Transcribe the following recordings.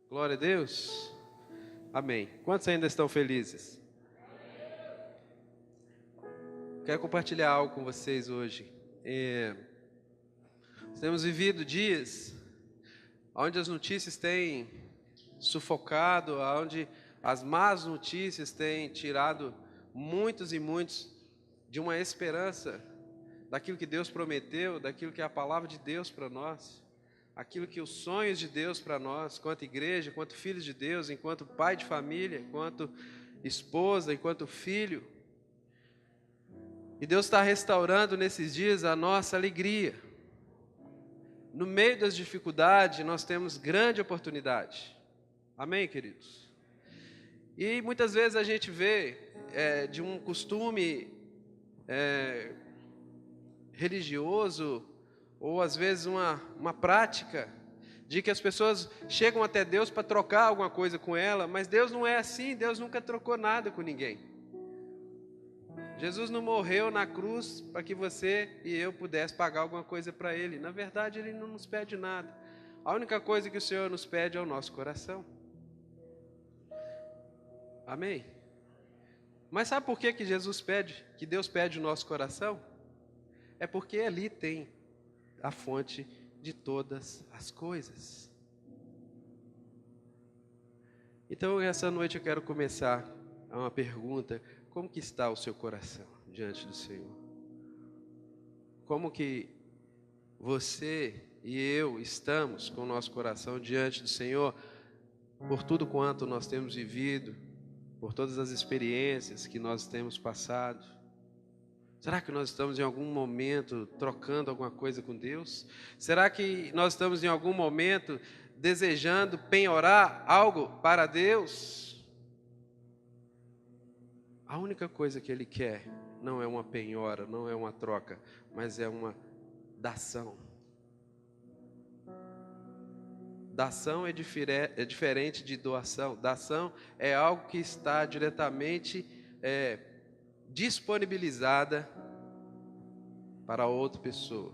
Glória a Deus. Amém. Quantos ainda estão felizes? Quero compartilhar algo com vocês hoje. Nós temos vivido dias onde as notícias têm sufocado, onde as más notícias têm tirado muitos e muitos de uma esperança daquilo que Deus prometeu, daquilo que é a palavra de Deus para nós, aquilo que os sonhos de Deus para nós, quanto igreja, quanto filhos de Deus, enquanto pai de família, enquanto esposa, enquanto filho. E Deus está restaurando nesses dias a nossa alegria. No meio das dificuldades, nós temos grande oportunidade. Amém, queridos? E muitas vezes a gente vê de um costume religioso, ou às vezes uma prática, de que as pessoas chegam até Deus para trocar alguma coisa com ela, mas Deus não é assim, Deus nunca trocou nada com ninguém. Jesus não morreu na cruz para que você e eu pudesse pagar alguma coisa para Ele. Na verdade, Ele não nos pede nada. A única coisa que o Senhor nos pede é o nosso coração. Amém? Mas sabe por que Jesus pede, que Deus pede o nosso coração? É porque ali tem a fonte de todas as coisas. Então, essa noite eu quero começar uma pergunta: como que está o seu coração diante do Senhor? Como que você e eu estamos com o nosso coração diante do Senhor, por tudo quanto nós temos vivido, por todas as experiências que nós temos passado? Será que nós estamos em algum momento trocando alguma coisa com Deus? Será que nós estamos em algum momento desejando penhorar algo para Deus? A única coisa que Ele quer não é uma penhora, não é uma troca, mas é uma dação. Dação é diferente de doação. Dação é algo que está diretamente disponibilizada para outra pessoa.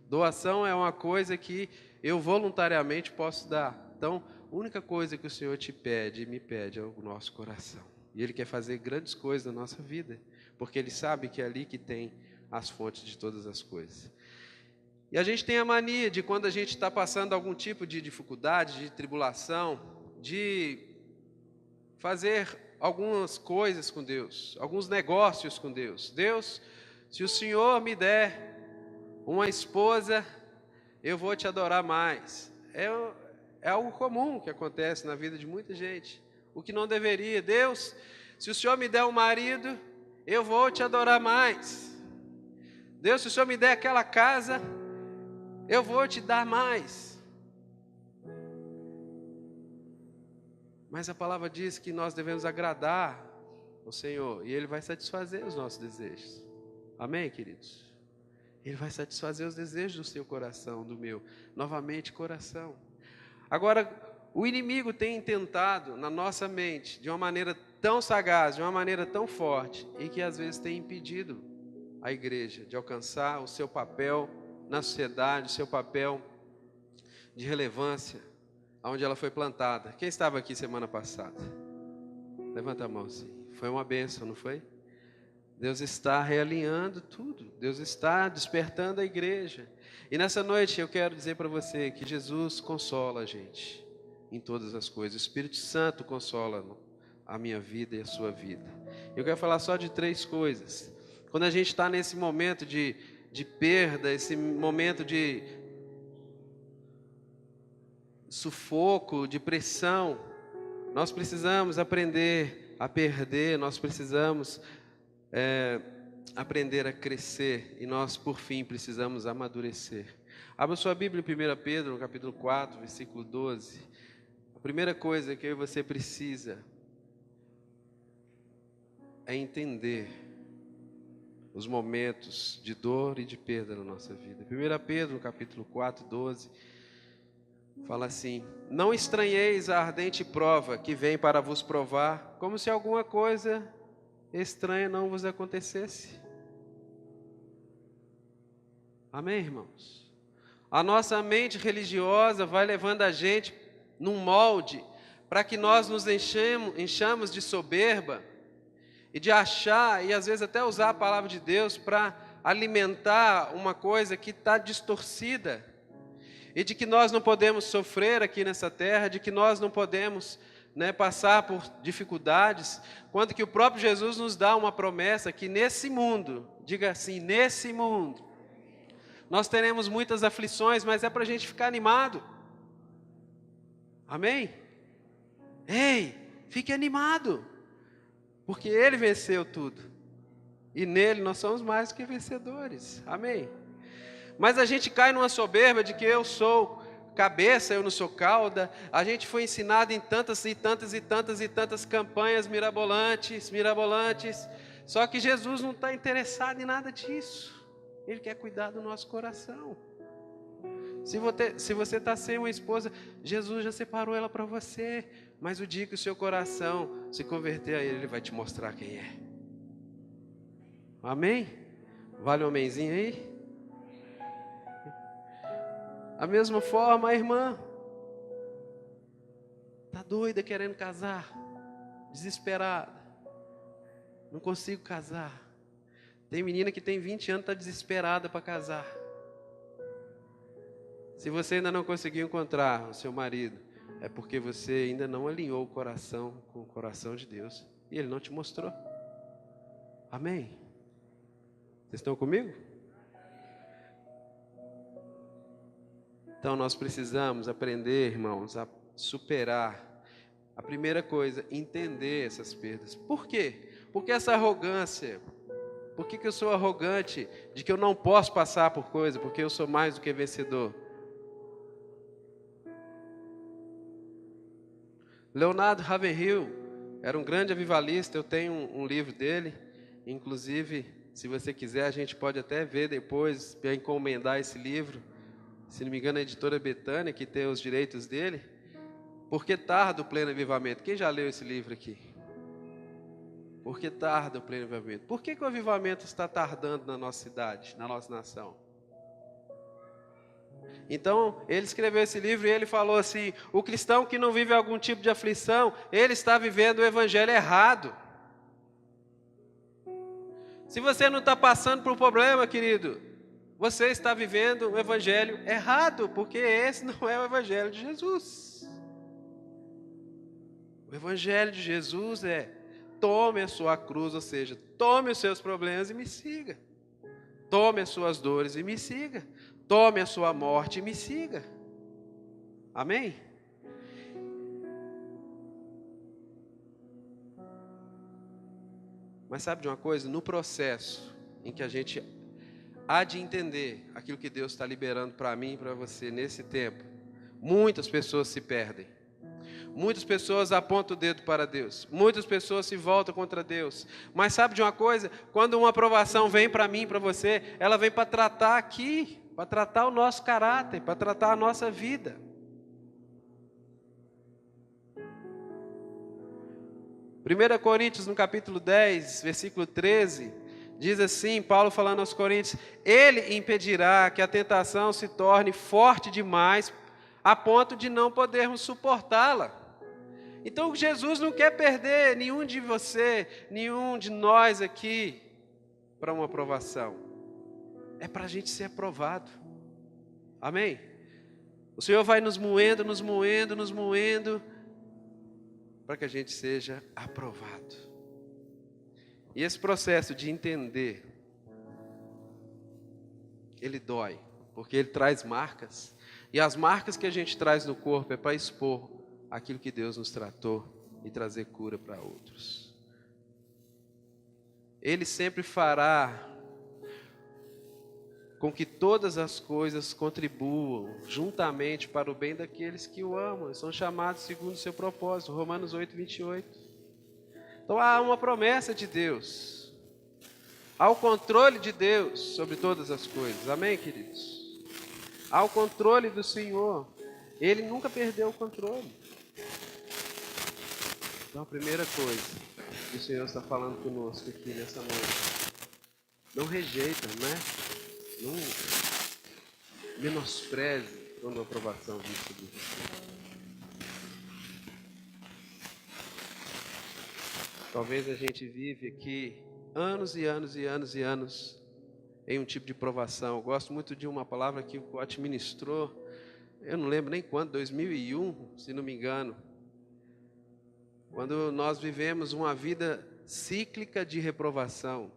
Doação é uma coisa que eu voluntariamente posso dar. Então, a única coisa que o Senhor te pede e me pede é o nosso coração. E Ele quer fazer grandes coisas na nossa vida, porque Ele sabe que é ali que tem as fontes de todas as coisas. E a gente tem a mania de, quando a gente está passando algum tipo de dificuldade, de tribulação, de fazer algumas coisas com Deus, alguns negócios com Deus. Deus, se o Senhor me der uma esposa, eu vou te adorar mais. É algo comum que acontece na vida de muita gente. O que não deveria. Deus, se o Senhor me der um marido, eu vou te adorar mais. Deus, se o Senhor me der aquela casa, eu vou te dar mais. Mas a palavra diz que nós devemos agradar o Senhor, e Ele vai satisfazer os nossos desejos. Amém, queridos? Ele vai satisfazer os desejos do seu coração, do meu. Novamente, coração. Agora, o inimigo tem tentado na nossa mente, de uma maneira tão sagaz, de uma maneira tão forte, e que às vezes tem impedido a igreja de alcançar o seu papel na sociedade, o seu papel de relevância, onde ela foi plantada. Quem estava aqui semana passada? Levanta a mão assim. Foi uma bênção, não foi? Deus está realinhando tudo. Deus está despertando a igreja. E nessa noite eu quero dizer para você que Jesus consola a gente em todas as coisas. O Espírito Santo consola a minha vida e a sua vida. Eu quero falar só de 3 coisas. Quando a gente está nesse momento de perda, esse momento de sufoco, de pressão, nós precisamos aprender a perder, nós precisamos aprender a crescer, e nós, por fim, precisamos amadurecer. Abra sua Bíblia em 1 Pedro, no capítulo 4, versículo 12. A primeira coisa que eu e você precisa é entender os momentos de dor e de perda na nossa vida. 1 Pedro, no capítulo 4, 12, fala assim: não estranheis a ardente prova que vem para vos provar, como se alguma coisa estranha não vos acontecesse. Amém, irmãos? A nossa mente religiosa vai levando a gente num molde, para que nós nos enchamos de soberba e de achar, e às vezes até usar a palavra de Deus para alimentar uma coisa que está distorcida, e de que nós não podemos sofrer aqui nessa terra, de que nós não podemos, passar por dificuldades, quando que o próprio Jesus nos dá uma promessa que nesse mundo, diga assim, nesse mundo, nós teremos muitas aflições, mas é para a gente ficar animado. Amém? Ei, fique animado, porque Ele venceu tudo, e nele nós somos mais do que vencedores. Amém? Mas a gente cai numa soberba de que eu sou cabeça, eu não sou cauda. A gente foi ensinado em tantas e tantas e tantas e tantas campanhas mirabolantes. Só que Jesus não está interessado em nada disso. Ele quer cuidar do nosso coração. Se você está sem uma esposa, Jesus já separou ela para você. Mas o dia que o seu coração se converter a Ele, Ele vai te mostrar quem é. Amém? Vale um amenzinho aí? A mesma forma, a irmã está doida querendo casar, desesperada, não consigo casar. Tem menina que tem 20 anos, está desesperada para casar. Se você ainda não conseguiu encontrar o seu marido, é porque você ainda não alinhou o coração com o coração de Deus, e Ele não te mostrou. Amém? Vocês estão comigo? Então nós precisamos aprender, irmãos, a superar. A primeira coisa, entender essas perdas. Por quê? Porque essa arrogância. Por que eu sou arrogante de que eu não posso passar por coisa? Porque eu sou mais do que vencedor. Leonardo Ravenhill era um grande avivalista. Eu tenho um livro dele. Inclusive, se você quiser, a gente pode até ver depois, para encomendar esse livro. Se não me engano, a editora Betânia, que tem os direitos dele. Por que tarda o pleno avivamento? Quem já leu esse livro aqui? Por que tarda o pleno avivamento? Por que o avivamento está tardando na nossa cidade, na nossa nação? Então, ele escreveu esse livro e ele falou assim: o cristão que não vive algum tipo de aflição, ele está vivendo o evangelho errado. Se você não está passando por um problema, querido, você está vivendo o evangelho errado, porque esse não é o evangelho de Jesus. O evangelho de Jesus é: tome a sua cruz, ou seja, tome os seus problemas e me siga. Tome as suas dores e me siga. Tome a sua morte e me siga. Amém? Mas sabe de uma coisa? No processo em que a gente há de entender aquilo que Deus está liberando para mim e para você nesse tempo, muitas pessoas se perdem. Muitas pessoas apontam o dedo para Deus. Muitas pessoas se voltam contra Deus. Mas sabe de uma coisa? Quando uma aprovação vem para mim e para você, ela vem para tratar aqui, para tratar o nosso caráter, para tratar a nossa vida. 1 Coríntios, no capítulo 10, versículo 13, diz assim, Paulo falando aos Coríntios: Ele impedirá que a tentação se torne forte demais, a ponto de não podermos suportá-la. Então Jesus não quer perder nenhum de você, nenhum de nós aqui, para uma aprovação. É para a gente ser aprovado. Amém? O Senhor vai nos moendo, para que a gente seja aprovado. E esse processo de entender, ele dói, porque ele traz marcas. E as marcas que a gente traz no corpo é para expor aquilo que Deus nos tratou e trazer cura para outros. Ele sempre fará com que todas as coisas contribuam juntamente para o bem daqueles que o amam, são chamados segundo o seu propósito. Romanos 8, 28. Então há uma promessa de Deus, há o controle de Deus sobre todas as coisas. Amém, queridos? Há o controle do Senhor. Ele nunca perdeu o controle. Então a primeira coisa que o Senhor está falando conosco aqui nessa noite: não rejeita, não menospreze quando a aprovação vem sobre você. Talvez a gente vive aqui anos e anos e anos e anos em um tipo de provação. Eu gosto muito de uma palavra que o Coach ministrou, eu não lembro nem quando, 2001, se não me engano, quando nós vivemos uma vida cíclica de reprovação.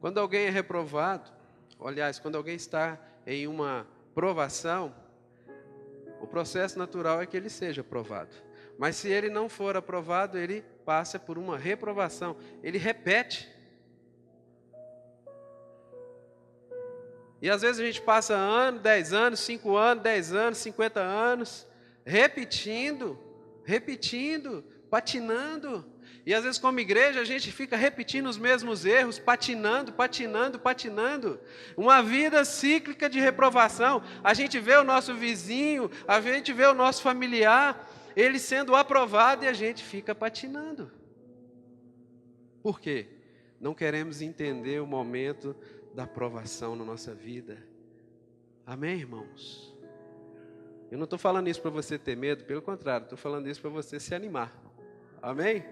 Quando alguém é reprovado, aliás, quando alguém está em uma provação, o processo natural é que ele seja aprovado. Mas se ele não for aprovado, ele passa por uma reprovação. Ele repete. E às vezes a gente passa ano, 10 anos, 5 anos, 10 anos, 50 anos, repetindo, patinando. E às vezes como igreja a gente fica repetindo os mesmos erros, patinando. Uma vida cíclica de reprovação. A gente vê o nosso vizinho, a gente vê o nosso familiar, ele sendo aprovado e a gente fica patinando. Por quê? Não queremos entender o momento da aprovação na nossa vida. Amém, irmãos? Eu não estou falando isso para você ter medo, pelo contrário, estou falando isso para você se animar. Amém?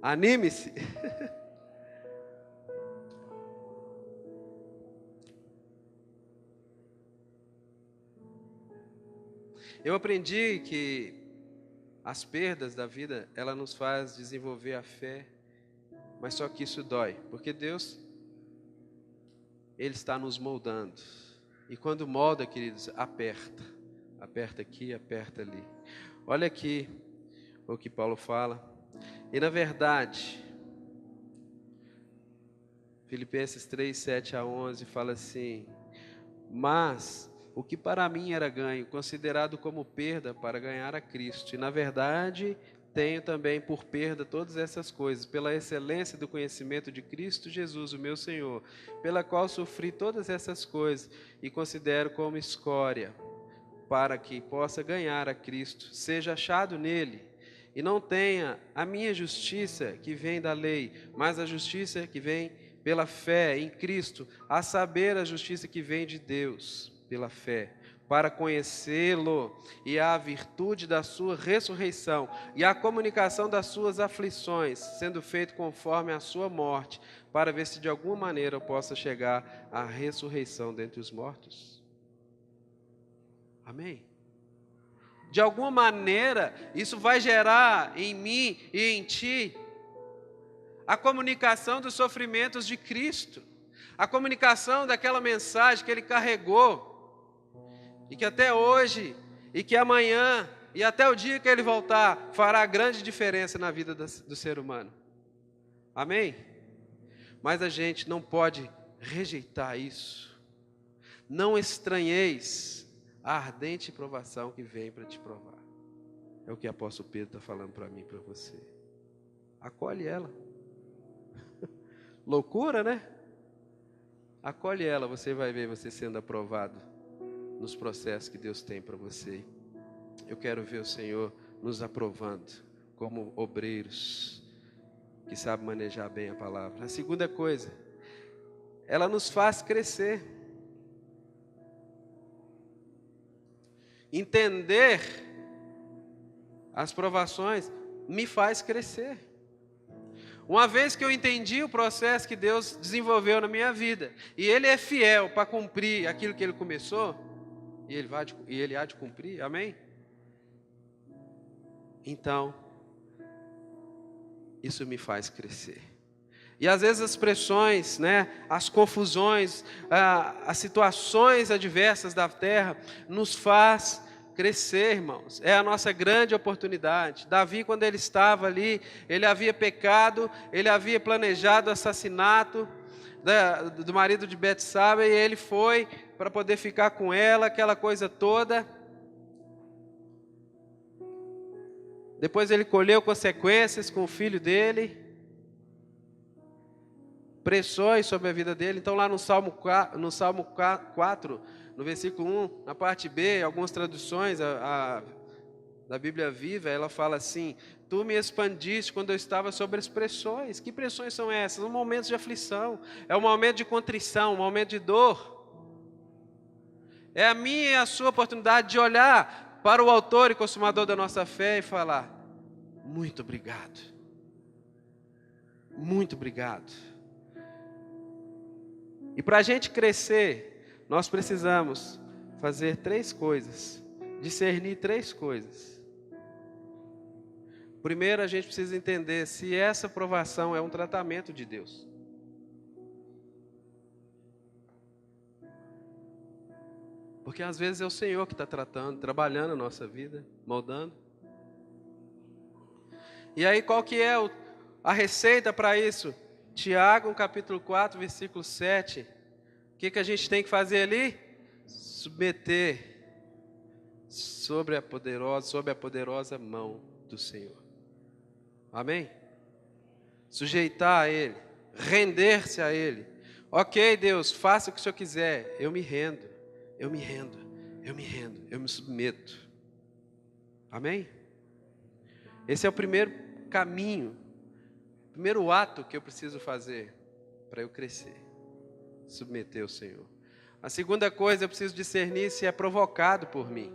Anime-se. Eu aprendi que as perdas da vida, ela nos faz desenvolver a fé, mas só que isso dói, porque Deus, Ele está nos moldando. E quando molda, queridos, aperta. Aperta aqui, aperta ali. Olha aqui o que Paulo fala. E na verdade, Filipenses 3, 7 a 11 fala assim: mas o que para mim era ganho, considerado como perda para ganhar a Cristo. E na verdade, tenho também por perda todas essas coisas, pela excelência do conhecimento de Cristo Jesus, o meu Senhor, pela qual sofri todas essas coisas e considero como escória, para que possa ganhar a Cristo, seja achado nele, e não tenha a minha justiça que vem da lei, mas a justiça que vem pela fé em Cristo, a saber, a justiça que vem de Deus, pela fé, para conhecê-lo e a virtude da sua ressurreição e a comunicação das suas aflições, sendo feito conforme a sua morte, para ver se de alguma maneira eu possa chegar à ressurreição dentre os mortos. Amém? De alguma maneira, isso vai gerar em mim e em ti a comunicação dos sofrimentos de Cristo, a comunicação daquela mensagem que Ele carregou, e que até hoje, e que amanhã, e até o dia que Ele voltar, fará grande diferença na vida do ser humano. Amém? Mas a gente não pode rejeitar isso. Não estranheis a ardente provação que vem para te provar. É o que o apóstolo Pedro está falando para mim e para você. Acolhe ela. Loucura, né? Acolhe ela, você vai ver você sendo aprovado nos processos que Deus tem para você. Eu quero ver o Senhor nos aprovando como obreiros que sabem manejar bem a palavra. A segunda coisa, ela nos faz crescer. Entender as provações me faz crescer. Uma vez que eu entendi o processo que Deus desenvolveu na minha vida, e Ele é fiel para cumprir aquilo que Ele começou, e Ele há de cumprir, amém? Então, isso me faz crescer. E às vezes as pressões, as confusões, as situações adversas da terra, nos faz crescer, irmãos. É a nossa grande oportunidade. Davi, quando ele estava ali, ele havia pecado, ele havia planejado o assassinato do marido de Betsaba, e ele foi para poder ficar com ela, aquela coisa toda. Depois ele colheu consequências com o filho dele, pressões sobre a vida dele. Então lá no Salmo 4, no versículo 1, na parte B, algumas traduções da Bíblia Viva, ela fala assim: tu me expandiste quando eu estava sobre as pressões. Que pressões são essas? Um momento de aflição, é um momento de contrição, um momento de dor. É a minha e a sua oportunidade de olhar para o autor e consumador da nossa fé e falar: muito obrigado. Muito obrigado. E para a gente crescer, nós precisamos fazer 3 coisas, discernir 3 coisas. Primeiro, a gente precisa entender se essa provação é um tratamento de Deus. Porque às vezes é o Senhor que está tratando, trabalhando a nossa vida, moldando. E aí qual que é a receita para isso? Tiago, capítulo 4, versículo 7. O que a gente tem que fazer ali? Submeter sob a poderosa mão do Senhor. Amém? Sujeitar a Ele, render-se a Ele. Ok, Deus, faça o que o Senhor quiser. Eu me rendo, eu me submeto. Amém? Esse é o primeiro caminho, o primeiro ato que eu preciso fazer para eu crescer. Submeter ao Senhor. A segunda coisa, eu preciso discernir se é provocado por mim.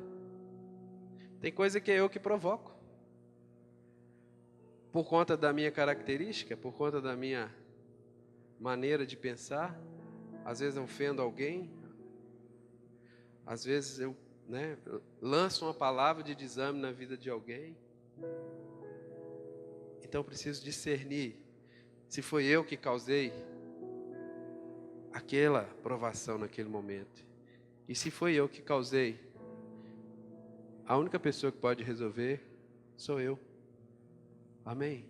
Tem coisa que é eu que provoco. Por conta da minha característica, por conta da minha maneira de pensar. Às vezes eu ofendo alguém. Às vezes eu lanço uma palavra de desame na vida de alguém. Então eu preciso discernir se foi eu que causei aquela provação naquele momento. E se foi eu que causei, a única pessoa que pode resolver sou eu. Amém?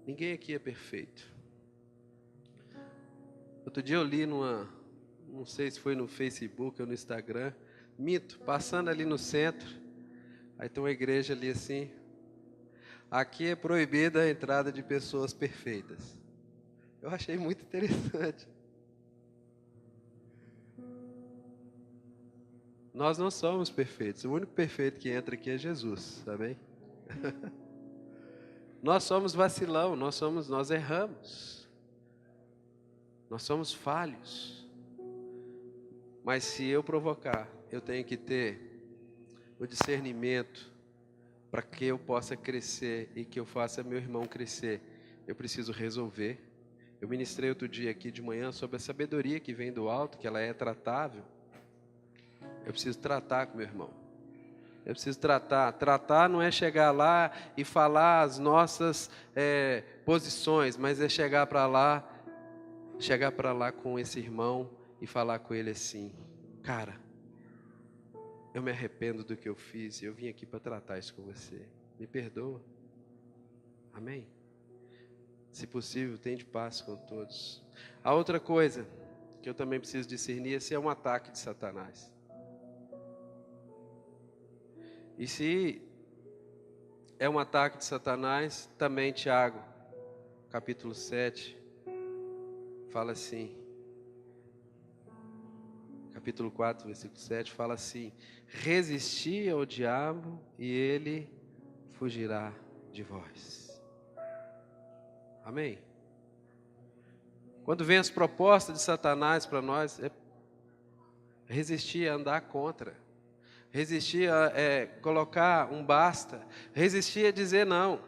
Ninguém aqui é perfeito. Outro dia eu li não sei se foi no Facebook ou no Instagram, passando ali no centro, aí tem uma igreja ali assim, aqui é proibida a entrada de pessoas perfeitas. Eu achei muito interessante. Nós não somos perfeitos, o único perfeito que entra aqui é Jesus, amém? Nós somos vacilão, nós erramos. Nós somos falhos. Mas se eu provocar, eu tenho que ter o discernimento para que eu possa crescer e que eu faça meu irmão crescer. Eu preciso resolver. Eu ministrei outro dia aqui de manhã sobre a sabedoria que vem do alto, que ela é tratável. Eu preciso tratar com meu irmão. Eu preciso tratar. Tratar não é chegar lá e falar as nossas posições, mas é chegar para lá com esse irmão e falar com ele assim: cara, eu me arrependo do que eu fiz e eu vim aqui para tratar isso com você. Me perdoa. Amém? Se possível, tende paz com todos. A outra coisa que eu também preciso discernir é se é um ataque de Satanás. E se é um ataque de Satanás, também Tiago, capítulo 7, fala assim, capítulo 4, versículo 7, fala assim: resisti ao diabo e ele fugirá de vós. Amém? Quando vem as propostas de Satanás para nós, é resistir a andar contra. Resistir a colocar um basta. Resistir a dizer não.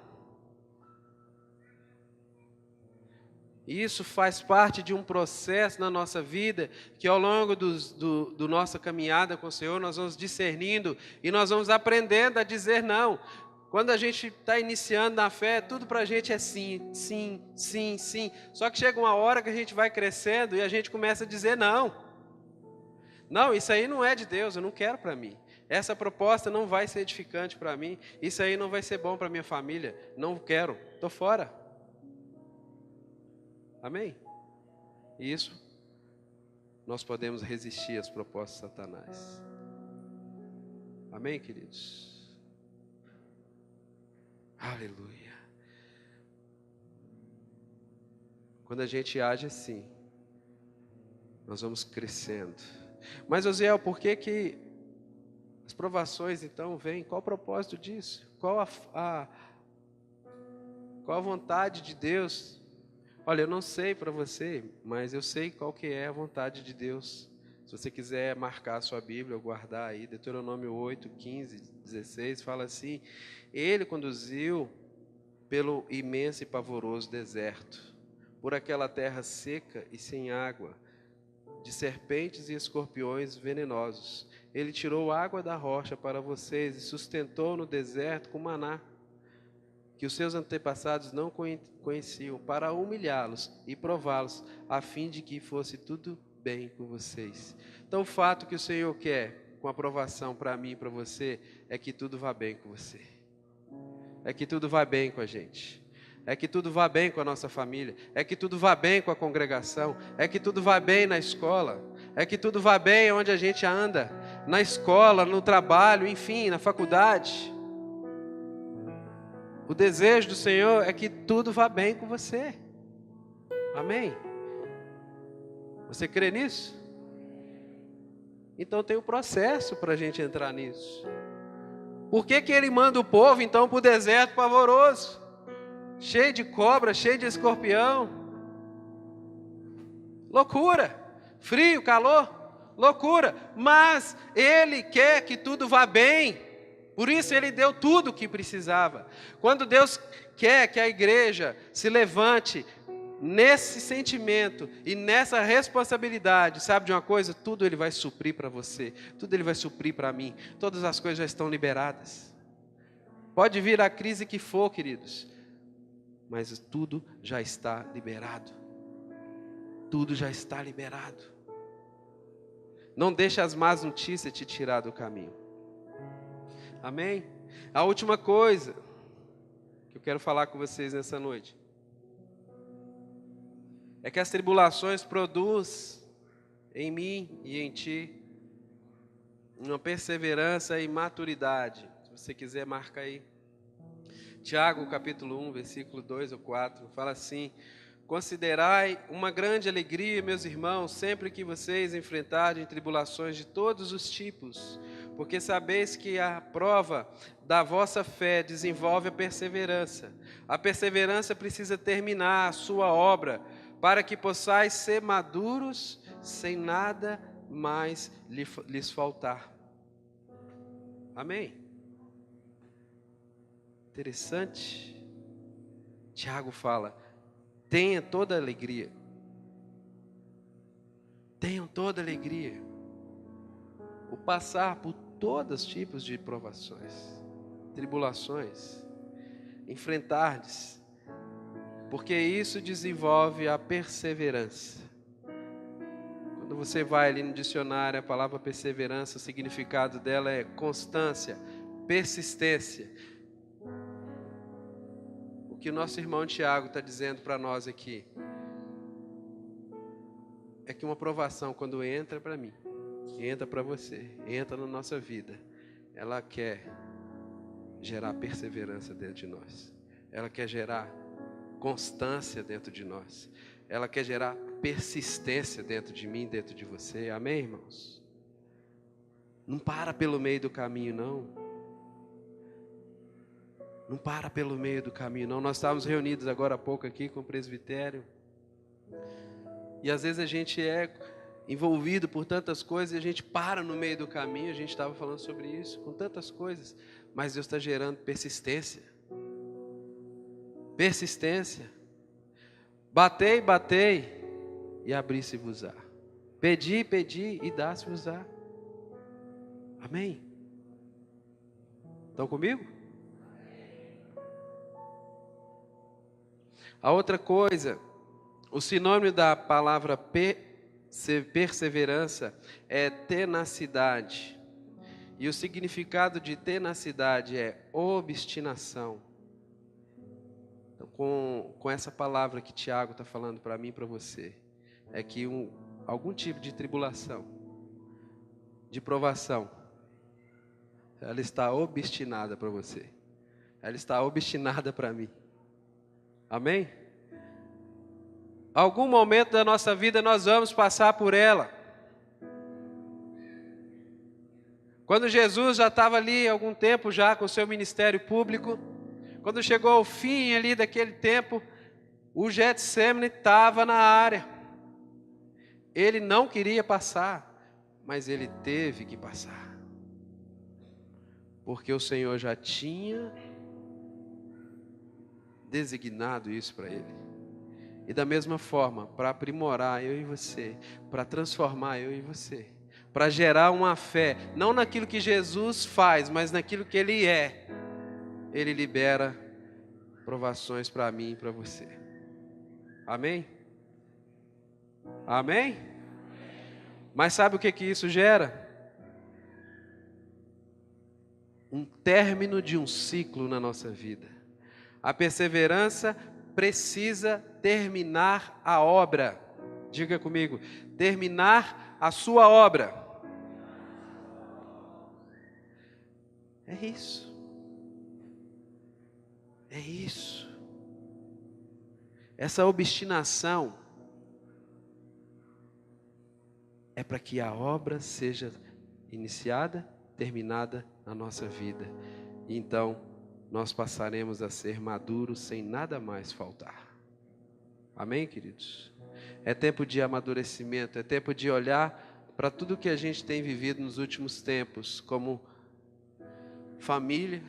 E isso faz parte de um processo na nossa vida, que ao longo do nossa caminhada com o Senhor, nós vamos discernindo e nós vamos aprendendo a dizer não. Quando a gente está iniciando na fé, tudo para a gente é sim, sim, sim, sim. Só que chega uma hora que a gente vai crescendo e a gente começa a dizer não. Não, isso aí não é de Deus, eu não quero para mim. Essa proposta não vai ser edificante para mim. Isso aí não vai ser bom para minha família. Não quero, estou fora. Amém? E isso, nós podemos resistir às propostas de Satanás. Amém, queridos? Aleluia. Quando a gente age assim, nós vamos crescendo. Mas, Osiel, por que as provações então vêm? Qual o propósito disso? Qual a vontade de Deus? Olha, eu não sei para você, mas eu sei qual que é a vontade de Deus Se você quiser marcar a sua Bíblia ou guardar aí, Deuteronômio 8, 15, 16, fala assim: Ele conduziu pelo imenso e pavoroso deserto, por aquela terra seca e sem água, de serpentes e escorpiões venenosos. Ele tirou água da rocha para vocês e sustentou no deserto com maná, que os seus antepassados não conheciam, para humilhá-los e prová-los, a fim de que fosse tudo bem com vocês. Então, o fato que o Senhor quer, com aprovação para mim e para você, é que tudo vá bem com você. É que tudo vá bem com a gente. É que tudo vá bem com a nossa família. É que tudo vá bem com a congregação. É que tudo vá bem na escola. É que tudo vá bem onde a gente anda. Na escola, no trabalho, enfim, na faculdade. O desejo do Senhor é que tudo vá bem com você. Amém? Você crê nisso? Então tem um processo para a gente entrar nisso. Por que Ele manda o povo então para o deserto pavoroso? Cheio de cobra, cheio de escorpião. Loucura. Frio, calor, loucura. Mas Ele quer que tudo vá bem. Por isso Ele deu tudo o que precisava. Quando Deus quer que a igreja se levante nesse sentimento e nessa responsabilidade, sabe de uma coisa? Tudo Ele vai suprir para você, tudo Ele vai suprir para mim, todas as coisas já estão liberadas. Pode vir a crise que for, queridos, mas tudo já está liberado. Tudo já está liberado. Não deixe as más notícias te tirar do caminho. Amém? A última coisa que eu quero falar com vocês nessa noite é que as tribulações produzem em mim e em ti uma perseverança e maturidade. Se você quiser, marca aí. Tiago, capítulo 1, versículo 2 ou 4, fala assim: Considerai uma grande alegria, meus irmãos, sempre que vocês enfrentarem tribulações de todos os tipos, porque sabeis que a prova da vossa fé desenvolve a perseverança. A perseverança precisa terminar a sua obra, para que possais ser maduros, sem nada mais lhes faltar. Amém? Interessante. Tiago fala: tenha toda alegria. Tenham toda alegria. O passar por todos os tipos de provações, tribulações, enfrentar-lhes, porque isso desenvolve a perseverança. Quando você vai ali no dicionário, a palavra perseverança, o significado dela é constância, persistência. O que o nosso irmão Tiago está dizendo para nós aqui é que uma provação, quando entra para mim, entra para você, entra na nossa vida, ela quer gerar perseverança dentro de nós. Ela quer gerar constância dentro de nós. Ela quer gerar persistência dentro de mim, dentro de você. Amém, irmãos? Não para pelo meio do caminho, não. Não para pelo meio do caminho, não. Nós estávamos reunidos agora há pouco aqui com o presbitério. E às vezes a gente é envolvido por tantas coisas e a gente para no meio do caminho. A gente estava falando sobre isso, com tantas coisas. Mas Deus está gerando persistência. Persistência. Batei, batei e abri-se-vos-á. Pedi, pedi e dá-se-vos-á. Amém? Estão comigo? A outra coisa, o sinônimo da palavra perseverança é tenacidade. E o significado de tenacidade é obstinação. Então, com essa palavra que Tiago está falando para mim e para você, é que algum tipo de tribulação, de provação, ela está obstinada para você. Ela está obstinada para mim. Amém? Algum momento da nossa vida nós vamos passar por ela. Quando Jesus já estava ali há algum tempo já com o seu ministério público, quando chegou ao fim ali daquele tempo, o Getsemane estava na área. Ele não queria passar, mas ele teve que passar. Porque o Senhor já tinha designado isso para ele. E da mesma forma, para aprimorar eu e você, para transformar eu e você, para gerar uma fé, não naquilo que Jesus faz, mas naquilo que Ele é, Ele libera provações para mim e para você. Amém? Amém? Mas sabe o que isso gera? Um término de um ciclo na nossa vida. A perseverança precisa terminar a obra. Diga comigo, terminar a sua obra. É isso. É isso. Essa obstinação é para que a obra seja iniciada, terminada na nossa vida. E então, nós passaremos a ser maduros sem nada mais faltar. Amém, queridos? É tempo de amadurecimento, é tempo de olhar para tudo que a gente tem vivido nos últimos tempos, como família,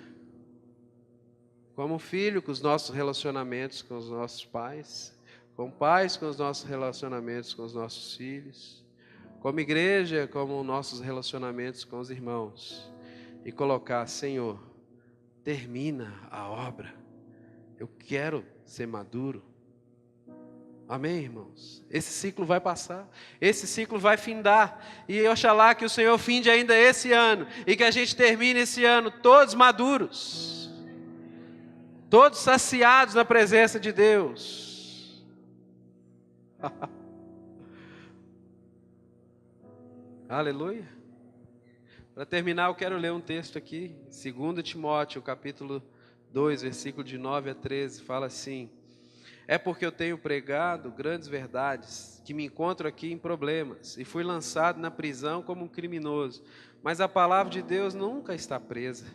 como filho, com os nossos relacionamentos com os nossos pais, como pais com os nossos relacionamentos com os nossos filhos, como igreja, como nossos relacionamentos com os irmãos, e colocar: Senhor, termina a obra, eu quero ser maduro. Amém, irmãos? Esse ciclo vai passar, esse ciclo vai findar, e oxalá que o Senhor finde ainda esse ano, e que a gente termine esse ano todos maduros, todos saciados na presença de Deus. Aleluia. Para terminar, eu quero ler um texto aqui, 2 Timóteo, capítulo 2, versículo de 9 a 13, fala assim: é porque eu tenho pregado grandes verdades, que me encontro aqui em problemas, e fui lançado na prisão como um criminoso, mas a palavra de Deus nunca está presa.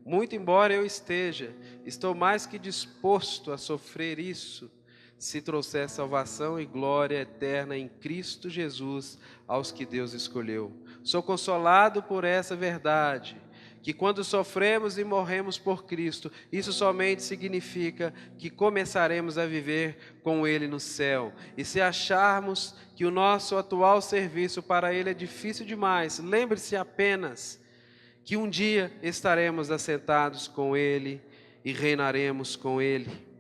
Muito embora eu estou mais que disposto a sofrer isso, se trouxer salvação e glória eterna em Cristo Jesus aos que Deus escolheu. Sou consolado por essa verdade, que quando sofremos e morremos por Cristo, isso somente significa que começaremos a viver com Ele no céu. E se acharmos que o nosso atual serviço para Ele é difícil demais, lembre-se apenas que um dia estaremos assentados com Ele e reinaremos com Ele.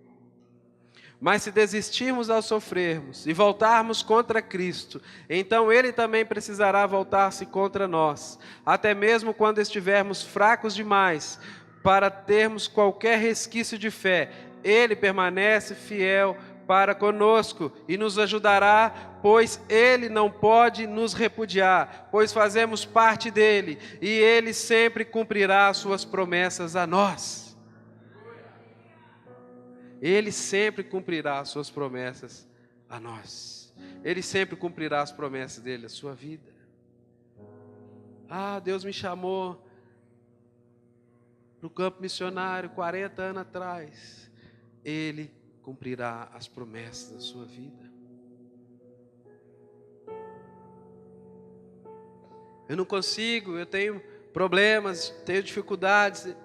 Mas se desistirmos ao sofrermos e voltarmos contra Cristo, então Ele também precisará voltar-se contra nós, até mesmo quando estivermos fracos demais para termos qualquer resquício de fé. Ele permanece fiel para conosco e nos ajudará, pois Ele não pode nos repudiar, pois fazemos parte dEle, e Ele sempre cumprirá as suas promessas a nós. Ele sempre cumprirá as suas promessas a nós. Ele sempre cumprirá as promessas dele à sua vida. Ah, Deus me chamou para o campo missionário 40 anos atrás. Ele cumprirá as promessas da sua vida. Eu não consigo, eu tenho problemas, tenho dificuldades.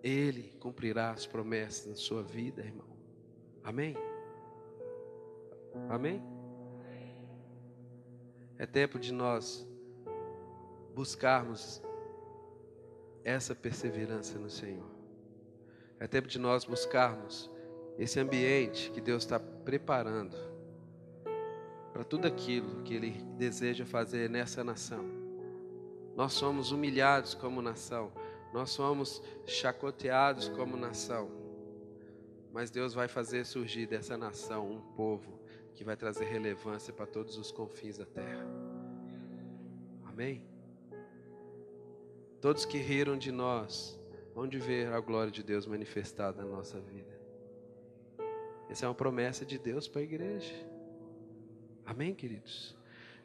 Ele cumprirá as promessas da sua vida, irmão. Amém? Amém? É tempo de nós buscarmos essa perseverança no Senhor. É tempo de nós buscarmos esse ambiente que Deus está preparando para tudo aquilo que Ele deseja fazer nessa nação. Nós somos humilhados como nação, nós somos chacoteados como nação. Mas Deus vai fazer surgir dessa nação um povo que vai trazer relevância para todos os confins da terra. Amém? Todos que riram de nós vão ver a glória de Deus manifestada na nossa vida. Essa é uma promessa de Deus para a igreja. Amém, queridos?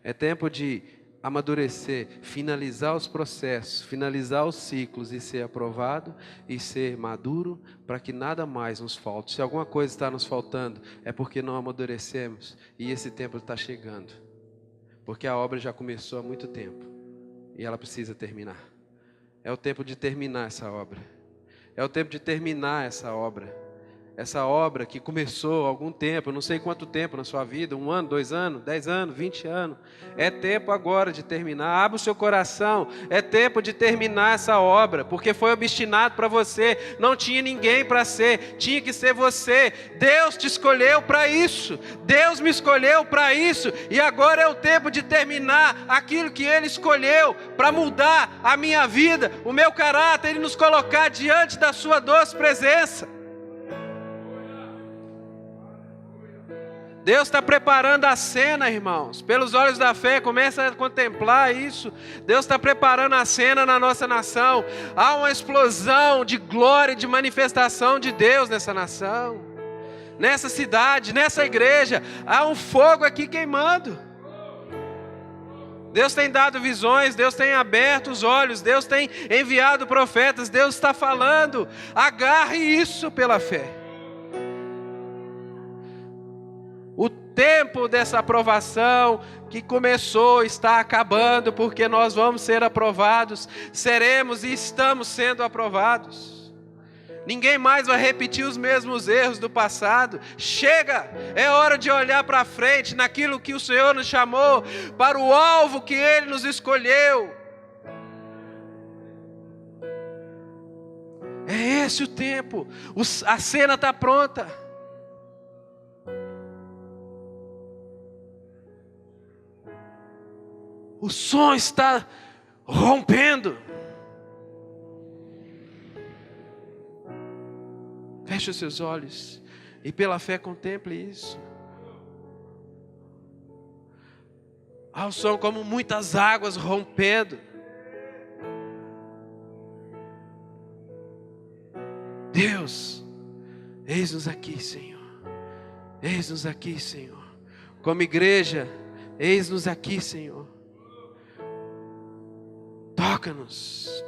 É tempo de amadurecer, finalizar os processos, finalizar os ciclos e ser aprovado e ser maduro para que nada mais nos falte. Se alguma coisa está nos faltando, é porque não amadurecemos e esse tempo está chegando. Porque a obra já começou há muito tempo. E ela precisa terminar. É o tempo de terminar essa obra. É o tempo de terminar essa obra. Essa obra que começou há algum tempo, eu não sei quanto tempo na sua vida, 1 ano, 2 anos, 10 anos, 20 anos. É tempo agora de terminar. Abra o seu coração. É tempo de terminar essa obra, porque foi obstinado para você. Não tinha ninguém para ser, tinha que ser você. Deus te escolheu para isso. Deus me escolheu para isso. E agora é o tempo de terminar aquilo que Ele escolheu para mudar a minha vida, o meu caráter e nos colocar diante da sua doce presença. Deus está preparando a cena, irmãos. Pelos olhos da fé, começa a contemplar isso. Deus está preparando a cena na nossa nação. Há uma explosão de glória e de manifestação de Deus nessa nação. Nessa cidade, nessa igreja. Há um fogo aqui queimando. Deus tem dado visões, Deus tem aberto os olhos, Deus tem enviado profetas, Deus está falando. Agarre isso pela fé. O tempo dessa aprovação que começou está acabando, porque nós vamos ser aprovados, seremos e estamos sendo aprovados. Ninguém mais vai repetir os mesmos erros do passado. Chega, é hora de olhar para frente, naquilo que o Senhor nos chamou, para o alvo que Ele nos escolheu. É esse o tempo, a cena está pronta. O som está rompendo. Feche os seus olhos e pela fé contemple isso. Há o som como muitas águas rompendo. Deus, eis-nos aqui, Senhor. Eis-nos aqui, Senhor. Como igreja, eis-nos aqui, Senhor. Toca-nos.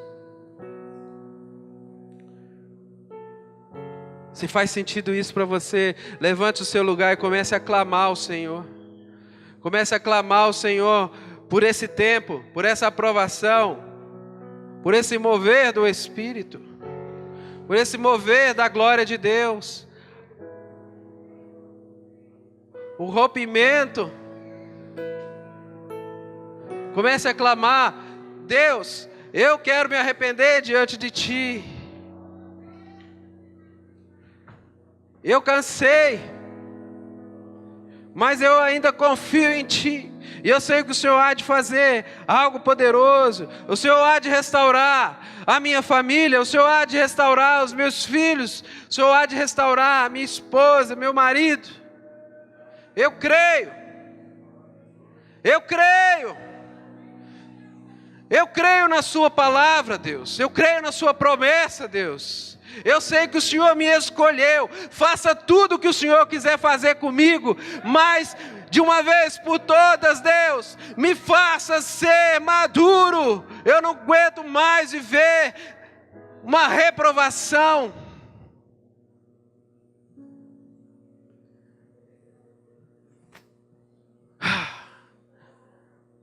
Se faz sentido isso para você, levante o seu lugar e comece a clamar ao Senhor. Comece a clamar ao Senhor por esse tempo, por essa aprovação, por esse mover do Espírito, por esse mover da glória de Deus. O rompimento. Comece a clamar: Deus, eu quero me arrepender diante de Ti. Eu cansei, mas eu ainda confio em Ti. E eu sei que o Senhor há de fazer algo poderoso. O Senhor há de restaurar a minha família. O Senhor há de restaurar os meus filhos. O Senhor há de restaurar a minha esposa, meu marido. Eu creio. Eu creio. Eu creio na Sua palavra, Deus. Eu creio na Sua promessa, Deus. Eu sei que o Senhor me escolheu. Faça tudo o que o Senhor quiser fazer comigo. Mas, de uma vez por todas, Deus, me faça ser maduro. Eu não aguento mais viver uma reprovação.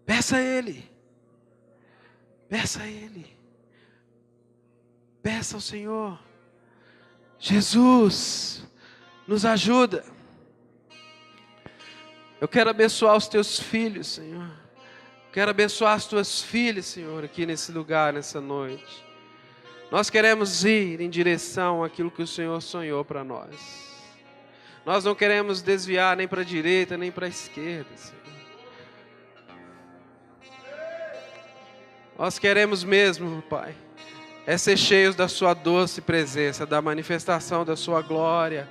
Peça a Ele. Peça a Ele. Peça ao Senhor. Jesus, nos ajuda. Eu quero abençoar os teus filhos, Senhor. Quero abençoar as tuas filhas, Senhor, aqui nesse lugar, nessa noite. Nós queremos ir em direção àquilo que o Senhor sonhou para nós. Nós não queremos desviar nem para a direita, nem para a esquerda, Senhor. Nós queremos mesmo, Pai, é ser cheios da Sua doce presença, da manifestação da Sua glória.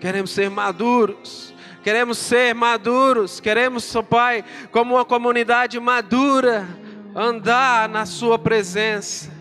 Queremos ser maduros. Queremos ser maduros. Queremos, Pai, como uma comunidade madura, andar na Sua presença.